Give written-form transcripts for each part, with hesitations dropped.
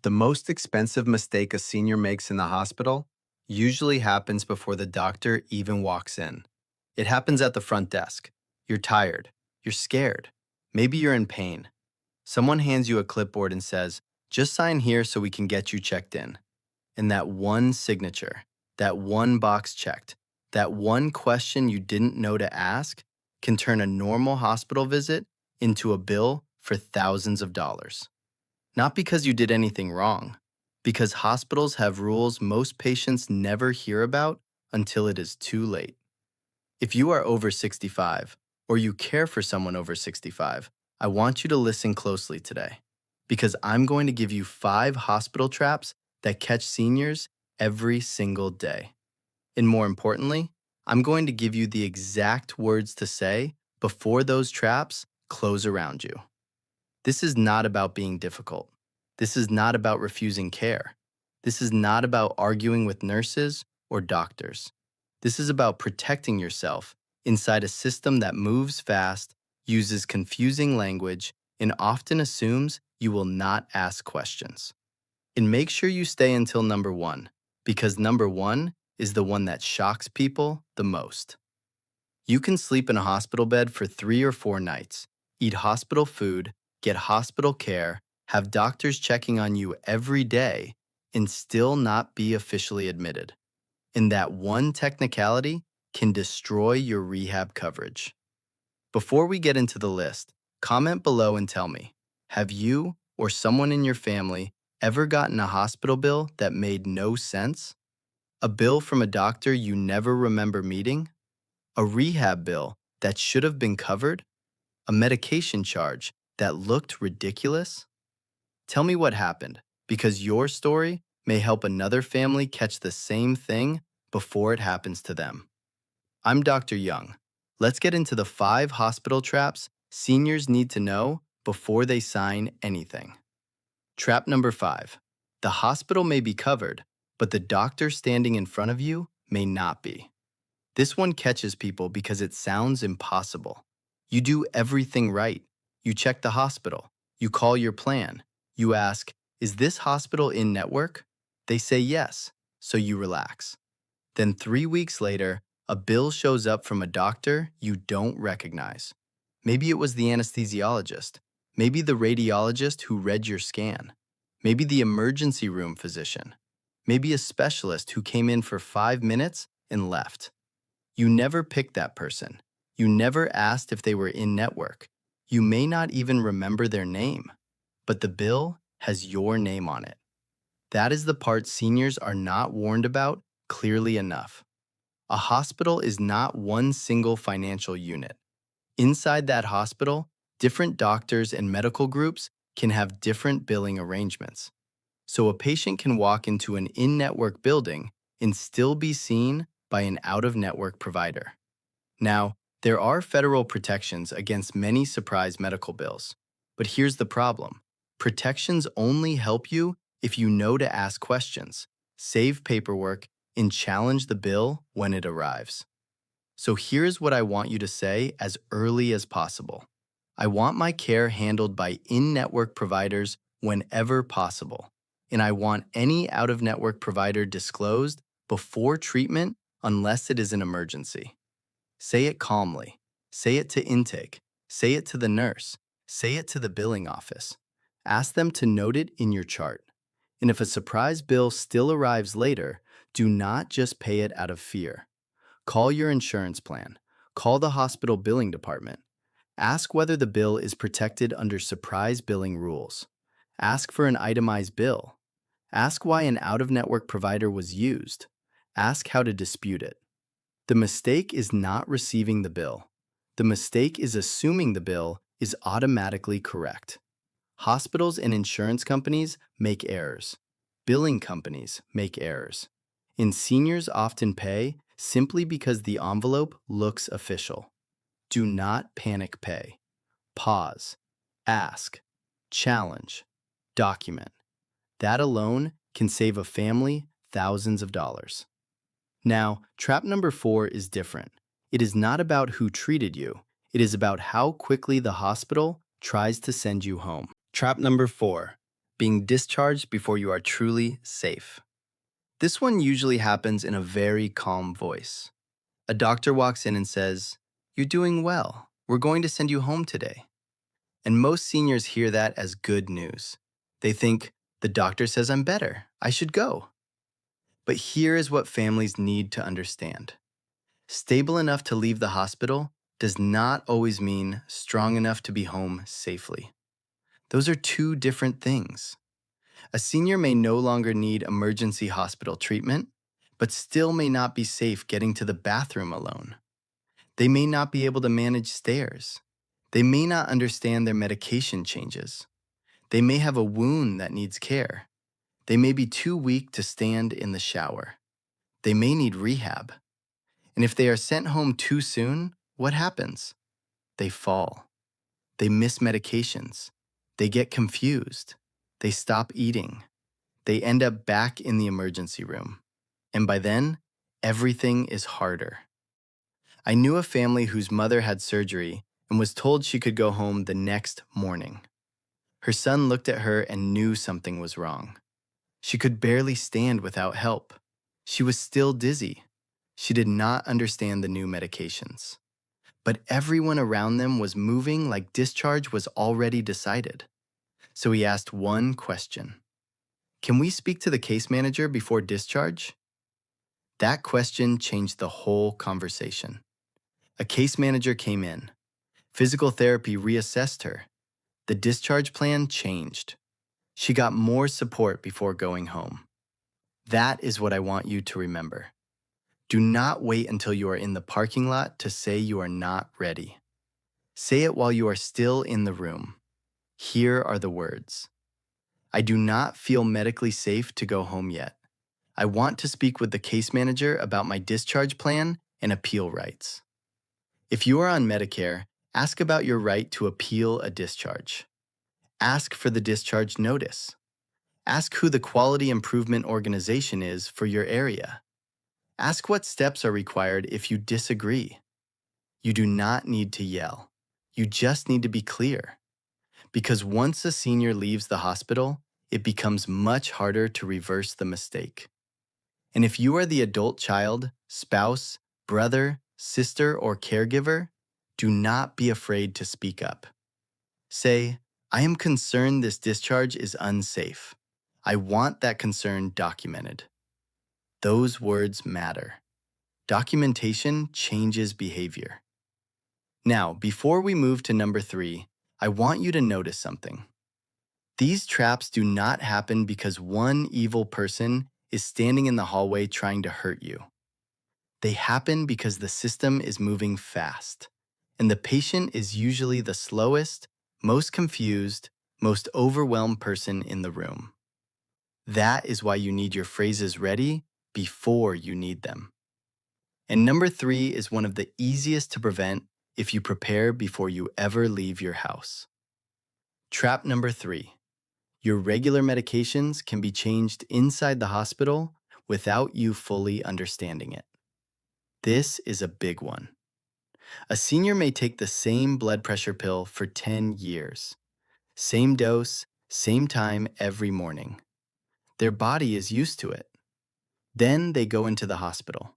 The most expensive mistake a senior makes in the hospital usually happens before the doctor even walks in. It happens at the front desk. You're tired. You're scared. Maybe you're in pain. Someone hands you a clipboard and says, just sign here so we can get you checked in. And that one signature, that one box checked, that one question you didn't know to ask can turn a normal hospital visit into a bill for thousands of dollars. Not because you did anything wrong, because hospitals have rules most patients never hear about until it is too late. If you are over 65 or you care for someone over 65, I want you to listen closely today because I'm going to give you 5 hospital traps that catch seniors every single day. And more importantly, I'm going to give you the exact words to say before those traps close around you. This is not about being difficult. This is not about refusing care. This is not about arguing with nurses or doctors. This is about protecting yourself inside a system that moves fast, uses confusing language, and often assumes you will not ask questions. And make sure you stay until number 1, because number 1 is the one that shocks people the most. You can sleep in a hospital bed for 3 or 4 nights, eat hospital food, get hospital care, have doctors checking on you every day, and still not be officially admitted. And that one technicality can destroy your rehab coverage. Before we get into the list, comment below and tell me, have you or someone in your family ever gotten a hospital bill that made no sense? A bill from a doctor you never remember meeting? A rehab bill that should have been covered? A medication charge that looked ridiculous? Tell me what happened, because your story may help another family catch the same thing before it happens to them. I'm Dr. Young. Let's get into the 5 hospital traps seniors need to know before they sign anything. Trap number 5. The hospital may be covered, but the doctor standing in front of you may not be. This one catches people because it sounds impossible. You do everything right. You check the hospital. You call your plan. You ask, is this hospital in network? They say yes, so you relax. Then 3 weeks later, a bill shows up from a doctor you don't recognize. Maybe it was the anesthesiologist. Maybe the radiologist who read your scan. Maybe the emergency room physician. Maybe a specialist who came in for 5 minutes and left. You never picked that person. You never asked if they were in network. You may not even remember their name, but the bill has your name on it. That is the part seniors are not warned about clearly enough. A hospital is not one single financial unit. Inside that hospital, different doctors and medical groups can have different billing arrangements. So a patient can walk into an in-network building and still be seen by an out-of-network provider. Now, there are federal protections against many surprise medical bills. But here's the problem. Protections only help you if you know to ask questions, save paperwork, and challenge the bill when it arrives. So here's what I want you to say as early as possible. I want my care handled by in-network providers whenever possible. And I want any out-of-network provider disclosed before treatment unless it is an emergency. Say it calmly. Say it to intake. Say it to the nurse. Say it to the billing office. Ask them to note it in your chart. And if a surprise bill still arrives later, do not just pay it out of fear. Call your insurance plan. Call the hospital billing department. Ask whether the bill is protected under surprise billing rules. Ask for an itemized bill. Ask why an out-of-network provider was used. Ask how to dispute it. The mistake is not receiving the bill. The mistake is assuming the bill is automatically correct. Hospitals and insurance companies make errors. Billing companies make errors. And seniors often pay simply because the envelope looks official. Do not panic pay. Pause. Ask. Challenge. Document. That alone can save a family thousands of dollars. Now, trap number 4 is different. It is not about who treated you. It is about how quickly the hospital tries to send you home. Trap number 4. being discharged before you are truly safe. This one usually happens in a very calm voice. A doctor walks in and says, "You're doing well. We're going to send you home today." And most seniors hear that as good news. They think, "The doctor says I'm better. I should go." But here is what families need to understand. Stable enough to leave the hospital does not always mean strong enough to be home safely. Those are two different things. A senior may no longer need emergency hospital treatment, but still may not be safe getting to the bathroom alone. They may not be able to manage stairs. They may not understand their medication changes. They may have a wound that needs care. They may be too weak to stand in the shower. They may need rehab. And if they are sent home too soon, what happens? They fall. They miss medications. They get confused. They stop eating. They end up back in the emergency room. And by then, everything is harder. I knew a family whose mother had surgery and was told she could go home the next morning. Her son looked at her and knew something was wrong. She could barely stand without help. She was still dizzy. She did not understand the new medications. But everyone around them was moving like discharge was already decided. So he asked one question. "Can we speak to the case manager before discharge?" That question changed the whole conversation. A case manager came in. Physical therapy reassessed her. The discharge plan changed. She got more support before going home. That is what I want you to remember. Do not wait until you are in the parking lot to say you are not ready. Say it while you are still in the room. Here are the words. "I do not feel medically safe to go home yet. I want to speak with the case manager about my discharge plan and appeal rights." If you are on Medicare, ask about your right to appeal a discharge. Ask for the discharge notice. Ask who the quality improvement organization is for your area. Ask what steps are required if you disagree. You do not need to yell. You just need to be clear. Because once a senior leaves the hospital, it becomes much harder to reverse the mistake. And if you are the adult child, spouse, brother, sister, or caregiver, do not be afraid to speak up. Say, "I am concerned this discharge is unsafe. I want that concern documented." Those words matter. Documentation changes behavior. Now, before we move to number 3, I want you to notice something. These traps do not happen because one evil person is standing in the hallway trying to hurt you. They happen because the system is moving fast, and the patient is usually the slowest, most confused, most overwhelmed person in the room. That is why you need your phrases ready before you need them. And number 3 is one of the easiest to prevent if you prepare before you ever leave your house. Trap number 3. Your regular medications can be changed inside the hospital without you fully understanding it. This is a big one. A senior may take the same blood pressure pill for 10 years. Same dose, same time every morning. Their body is used to it. Then they go into the hospital.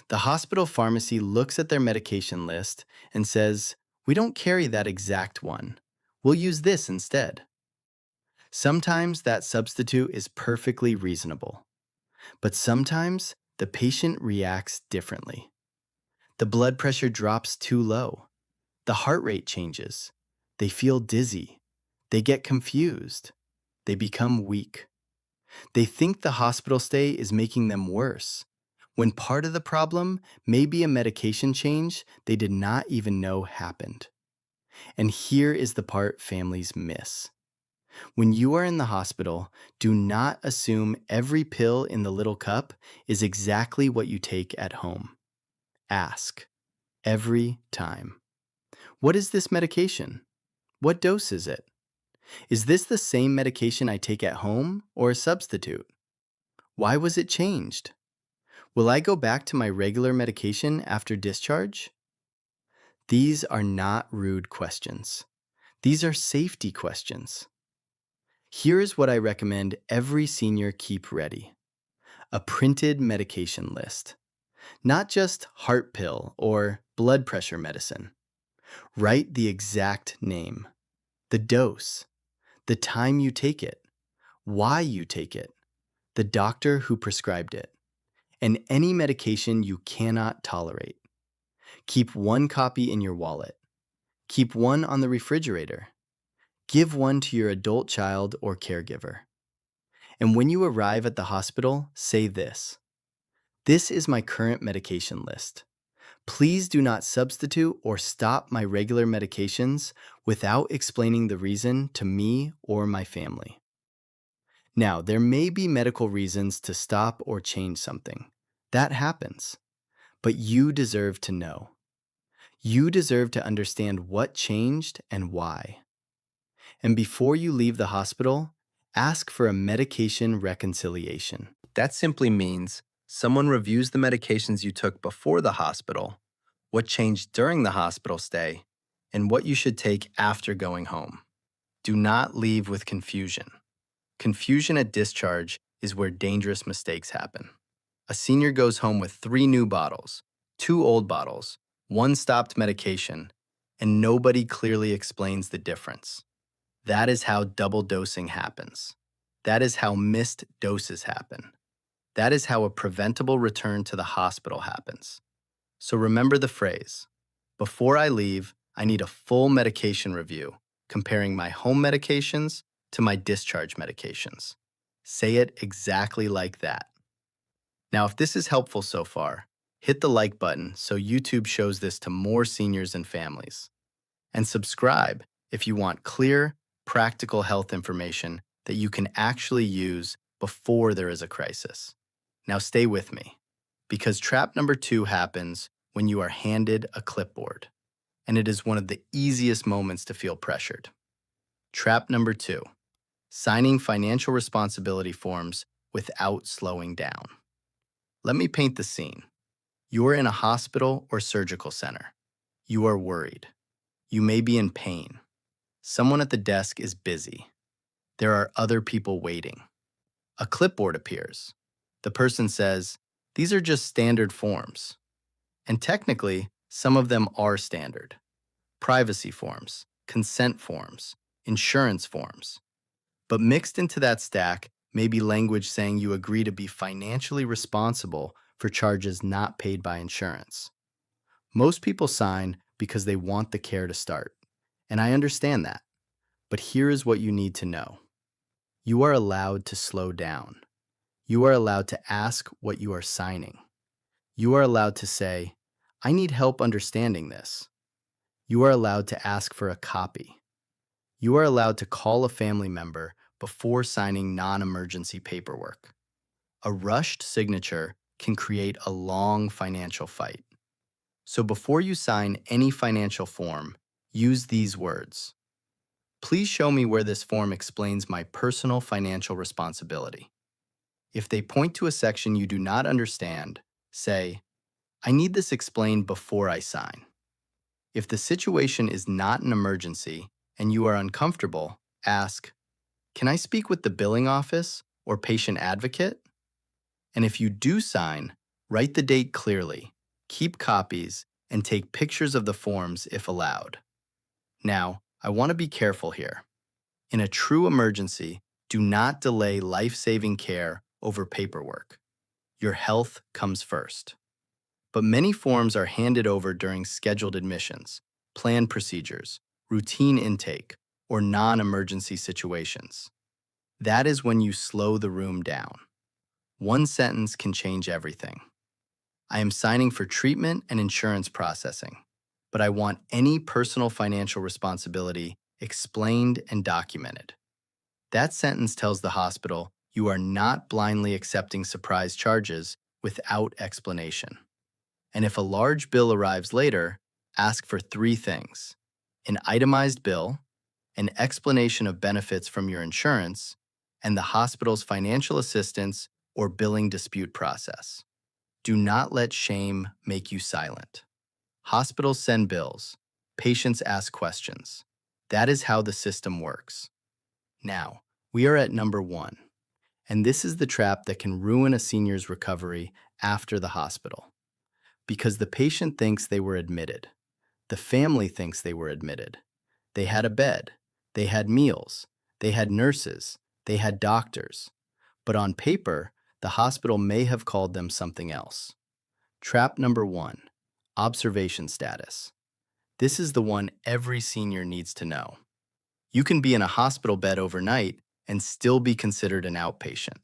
The hospital pharmacy looks at their medication list and says, "We don't carry that exact one. We'll use this instead." Sometimes that substitute is perfectly reasonable, but sometimes the patient reacts differently. The blood pressure drops too low. The heart rate changes. They feel dizzy. They get confused. They become weak. They think the hospital stay is making them worse, when part of the problem may be a medication change they did not even know happened. And here is the part families miss. When you are in the hospital, do not assume every pill in the little cup is exactly what you take at home. Ask, every time, "What is this medication? What dose is it? Is this the same medication I take at home or a substitute? Why was it changed? Will I go back to my regular medication after discharge?" These are not rude questions. These are safety questions. Here is what I recommend every senior keep ready: a printed medication list, not just heart pill or blood pressure medicine. Write the exact name, the dose, the time you take it, why you take it, the doctor who prescribed it, and any medication you cannot tolerate. Keep one copy in your wallet. Keep one on the refrigerator. Give one to your adult child or caregiver. And when you arrive at the hospital, say this: "This is my current medication list. Please do not substitute or stop my regular medications without explaining the reason to me or my family." Now, there may be medical reasons to stop or change something. That happens. But you deserve to know. You deserve to understand what changed and why. And before you leave the hospital, ask for a medication reconciliation. That simply means someone reviews the medications you took before the hospital, what changed during the hospital stay, and what you should take after going home. Do not leave with confusion. Confusion at discharge is where dangerous mistakes happen. A senior goes home with 3 new bottles, 2 old bottles, 1 stopped medication, and nobody clearly explains the difference. That is how double dosing happens. That is how missed doses happen. That is how a preventable return to the hospital happens. So remember the phrase: before I leave, I need a full medication review, comparing my home medications to my discharge medications. Say it exactly like that. Now, if this is helpful so far, hit the like button so YouTube shows this to more seniors and families. And subscribe if you want clear, practical health information that you can actually use before there is a crisis. Now stay with me, because trap number 2 happens when you are handed a clipboard, and it is one of the easiest moments to feel pressured. Trap number 2: signing financial responsibility forms without slowing down. Let me paint the scene. You are in a hospital or surgical center. You are worried. You may be in pain. Someone at the desk is busy. There are other people waiting. A clipboard appears. The person says, "These are just standard forms." And technically, some of them are standard: privacy forms, consent forms, insurance forms. But mixed into that stack may be language saying you agree to be financially responsible for charges not paid by insurance. Most people sign because they want the care to start, and I understand that. But here is what you need to know. You are allowed to slow down. You are allowed to ask what you are signing. You are allowed to say, "I need help understanding this." You are allowed to ask for a copy. You are allowed to call a family member before signing non-emergency paperwork. A rushed signature can create a long financial fight. So before you sign any financial form, use these words: "Please show me where this form explains my personal financial responsibility." If they point to a section you do not understand, say, "I need this explained before I sign." If the situation is not an emergency and you are uncomfortable, ask, "Can I speak with the billing office or patient advocate?" And if you do sign, write the date clearly, keep copies, and take pictures of the forms if allowed. Now, I want to be careful here. In a true emergency, do not delay life-saving care over paperwork. Your health comes first. But many forms are handed over during scheduled admissions, planned procedures, routine intake, or non-emergency situations. That is when you slow the room down. One sentence can change everything. "I am signing for treatment and insurance processing, but I want any personal financial responsibility explained and documented." That sentence tells the hospital you are not blindly accepting surprise charges without explanation. And if a large bill arrives later, ask for 3 things: an itemized bill, an explanation of benefits from your insurance, and the hospital's financial assistance or billing dispute process. Do not let shame make you silent. Hospitals send bills. Patients ask questions. That is how the system works. Now, We are at number 1, and this is the trap that can ruin a senior's recovery after the hospital. Because the patient thinks they were admitted. The family thinks they were admitted. They had a bed. They had meals. They had nurses. They had doctors. But on paper, the hospital may have called them something else. Trap number 1, observation status. This is the one every senior needs to know. You can be in a hospital bed overnight and still be considered an outpatient.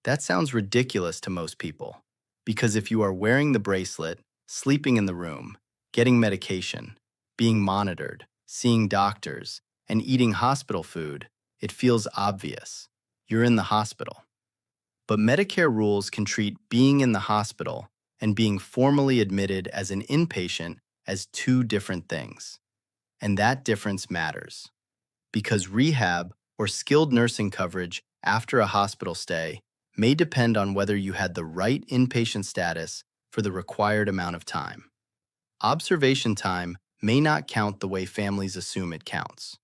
That sounds ridiculous to most people, because if you are wearing the bracelet, sleeping in the room, getting medication, being monitored, seeing doctors, and eating hospital food, it feels obvious. You're in the hospital. But Medicare rules can treat being in the hospital and being formally admitted as an inpatient as two different things. And that difference matters, because rehab or skilled nursing coverage after a hospital stay may depend on whether you had the right inpatient status for the required amount of time. Observation time may not count the way families assume it counts.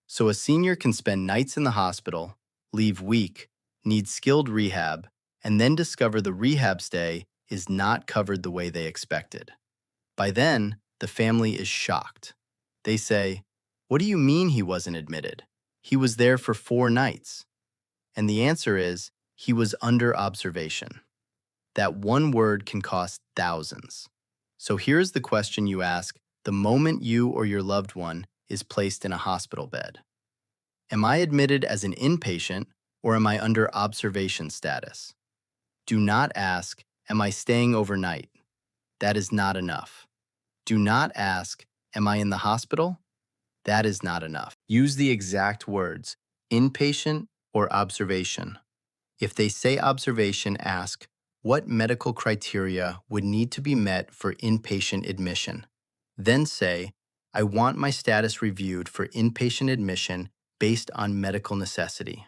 So a senior can spend nights in the hospital, leave weak, need skilled rehab, and then discover the rehab stay is not covered the way they expected. By then, the family is shocked. They say, "What do you mean he wasn't admitted? He was there for 4 nights." And the answer is, he was under observation. That one word can cost thousands. So here's the question you ask the moment you or your loved one is placed in a hospital bed. Am I admitted as an inpatient or am I under observation status? Do not ask, am I staying overnight? That is not enough. Do not ask, am I in the hospital? That is not enough. Use the exact words, inpatient or observation. If they say observation, ask, what medical criteria would need to be met for inpatient admission? Then say, I want my status reviewed for inpatient admission based on medical necessity.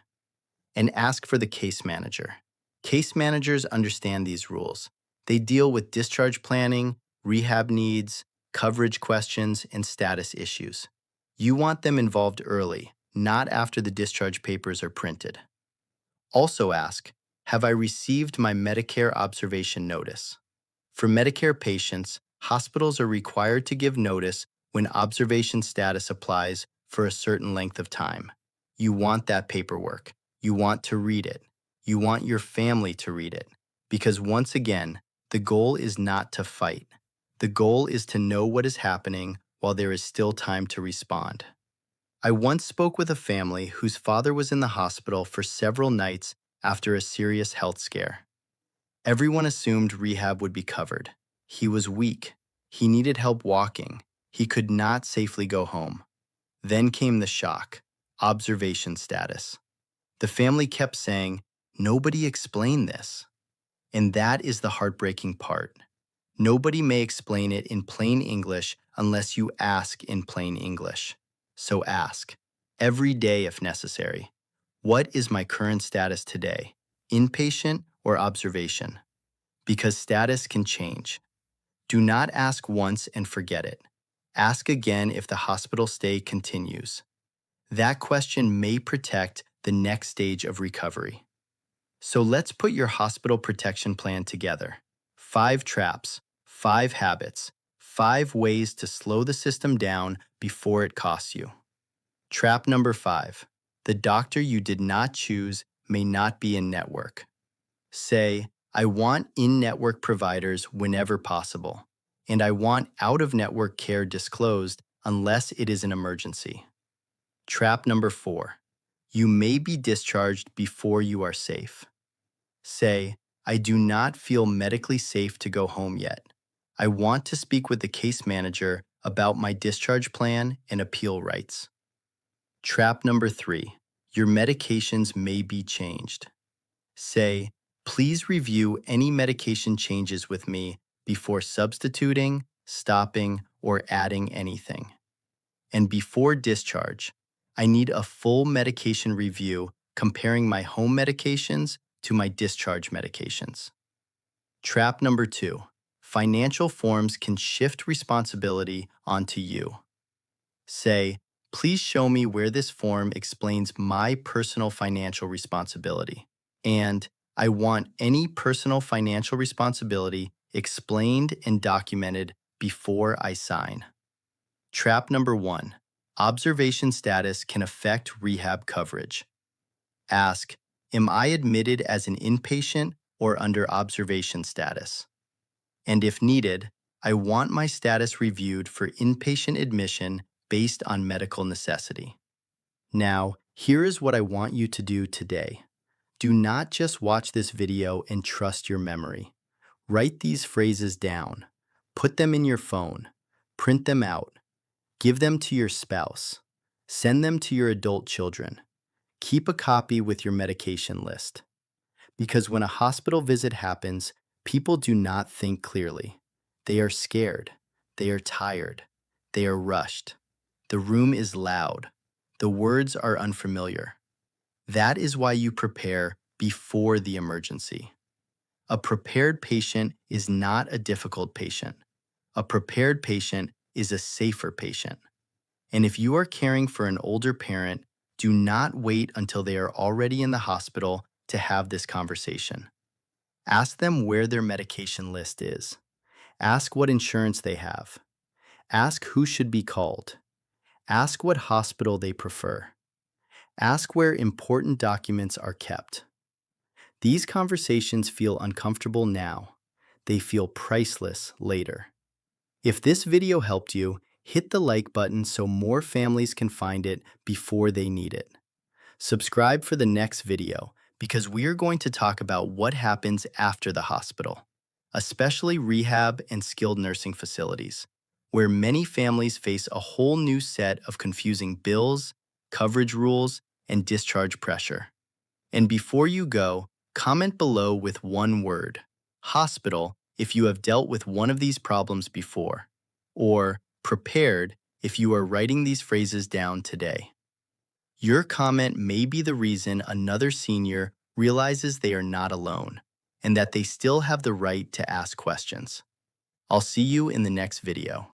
And ask for the case manager. Case managers understand these rules. They deal with discharge planning, rehab needs, coverage questions, and status issues. You want them involved early, not after the discharge papers are printed. Also ask, have I received my Medicare observation notice? For Medicare patients, hospitals are required to give notice when observation status applies for a certain length of time. You want that paperwork. You want to read it. You want your family to read it. Because once again, the goal is not to fight. The goal is to know what is happening while there is still time to respond. I once spoke with a family whose father was in the hospital for several nights after a serious health scare. Everyone assumed rehab would be covered. He was weak. He needed help walking. He could not safely go home. Then came the shock, observation status. The family kept saying, nobody explained this. And that is the heartbreaking part. Nobody may explain it in plain English unless you ask in plain English. So ask, every day if necessary, what is my current status today, inpatient or observation? Because status can change. Do not ask once and forget it. Ask again if the hospital stay continues. That question may protect the next stage of recovery. So let's put your hospital protection plan together. 5 traps, 5 habits, 5 ways to slow the system down before it costs you. Trap number 5. The doctor you did not choose may not be in network. Say, I want in-network providers whenever possible, and I want out-of-network care disclosed unless it is an emergency. Trap number 4. You may be discharged before you are safe. Say, I do not feel medically safe to go home yet. I want to speak with the case manager about my discharge plan and appeal rights. Trap number 3. Your medications may be changed. Say, please review any medication changes with me before substituting, stopping, or adding anything. And before discharge, I need a full medication review comparing my home medications to my discharge medications. Trap number 2. Financial forms can shift responsibility onto you. Say, Please show me where this form explains my personal financial responsibility. And I want any personal financial responsibility explained and documented before I sign. Trap number 1. Observation status can affect rehab coverage. Ask, am I admitted as an inpatient or under observation status? And if needed, I want my status reviewed for inpatient admission based on medical necessity. Now, here is what I want you to do today. Do not just watch this video and trust your memory. Write these phrases down. Put them in your phone. Print them out. Give them to your spouse. Send them to your adult children. Keep a copy with your medication list. Because when a hospital visit happens, people do not think clearly. They are scared. They are tired. They are rushed. The room is loud. The words are unfamiliar. That is why you prepare before the emergency. A prepared patient is not a difficult patient. A prepared patient is a safer patient. And if you are caring for an older parent, do not wait until they are already in the hospital to have this conversation. Ask them where their medication list is. Ask what insurance they have. Ask who should be called. Ask what hospital they prefer. Ask where important documents are kept. These conversations feel uncomfortable now. They feel priceless later. If this video helped you, hit the like button so more families can find it before they need it. Subscribe for the next video because we are going to talk about what happens after the hospital, especially rehab and skilled nursing facilities, where many families face a whole new set of confusing bills, coverage rules, and discharge pressure. And before you go, comment below with one word, hospital, if you have dealt with one of these problems before, or prepared if you are writing these phrases down today. Your comment may be the reason another senior realizes they are not alone and that they still have the right to ask questions. I'll see you in the next video.